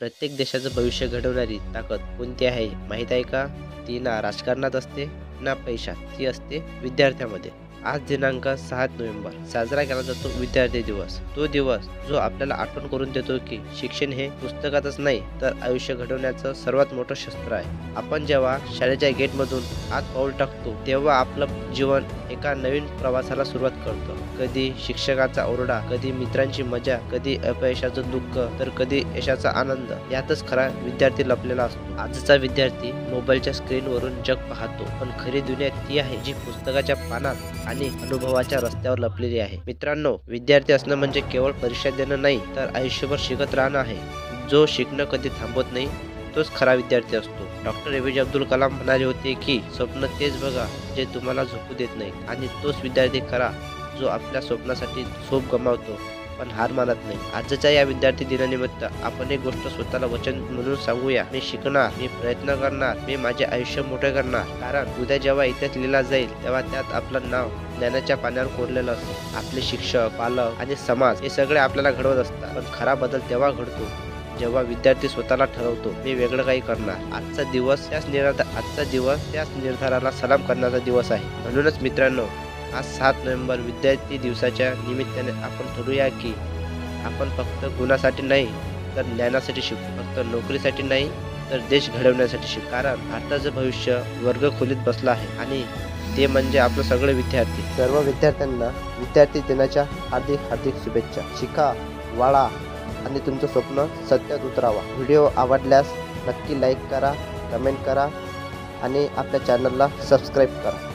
प्रत्येक देशाचं भविष्य घडवणारी ताकद कोणती आहे माहीत आहे का? ती ना राजकारणात असते ना पैशात, ती असते विद्यार्थ्यामध्ये. आज दिनांक 7 नोव्हेंबर साजरा केला जातो विद्यार्थी दिवस. तो दिवस जो आपल्याला आठवण करून देतो की शिक्षण हे पुस्तकातच नाही तर आयुष्य घडवण्याचं सर्वात मोठं शस्त्र आहे. आपण जेव्हा शाळेच्या गेटमधून आत पाऊल टाकतो तेव्हा आपलं जीवन एका नवीन प्रवासाला सुरुवात करतं. कधी शिक्षकाचा ओरडा, कधी मित्रांची मजा, कधी अपयशाचं दुःख तर कधी यशाचा आनंद. यातच खरा विद्यार्थी लपलेला असतो. आजचा विद्यार्थी मोबाईलच्या स्क्रीनवरून जग पाहतो, पण खरी दुनिया ती आहे जी पुस्तकाच्या पानात आणि अनुभवाच्या रस्त्यावर लपलेली आहे. मित्रांनो, विद्यार्थी असणं म्हणजे केवळ परीक्षा देणं नाही तर आयुष्यभर शिकत राहणं आहे. जो शिकणं कधी थांबवत नाही तोच खरा विद्यार्थी असतो. डॉक्टर एपीजे अब्दुल कलाम म्हणाले होते की स्वप्न तेच बघा जे तुम्हाला झोपू देत नाही, आणि तोच विद्यार्थी खरा जो आपल्या स्वप्नासाठी झोप गमावतो पण हार मानत नाही. आजच्या या विद्यार्थी दिनानिमित्त आपण एक गोष्ट स्वतःला वचन म्हणून सांगूया, मी शिकणार, मी प्रयत्न करणार, मी माझे आयुष्य मोठे करणार. कारण उद्या जेव्हा इतिहास लिहिला जाईल तेव्हा त्यात आपलं नाव ज्ञानाच्या पाण्यावर कोरलेलं असतं. आपले शिक्षक, पालक आणि समाज हे सगळे आपल्याला घडवत असतात, पण खरा बदल तेव्हा घडतो जेव्हा विद्यार्थी स्वतःला ठरवतो मी वेगळं काही करणार. आजचा दिवस त्याच निर्धाराला सलाम करण्याचा दिवस आहे. म्हणूनच मित्रांनो, आज 7 नोव्हेंबर विद्यार्थी दिवसाच्या निमित्ताने आपण ठरवूया की आपण फक्त गुणासाठी नाही तर ज्ञानासाठी शिकू, फक्त नोकरीसाठी नाही तर देश घडवण्यासाठी शिकू. कारण भारताचं भविष्य वर्गखोलीत बसलं आहे आणि ते म्हणजे आपलं सगळे विद्यार्थी. सर्व विद्यार्थ्यांना विद्यार्थी दिनाच्या हार्दिक हार्दिक शुभेच्छा. शिका, वाळा आणि तुमचं स्वप्न सत्यात उतरावा. व्हिडिओ आवडल्यास नक्की लाईक करा, कमेंट करा आणि आपल्या चॅनलला सबस्क्राईब करा.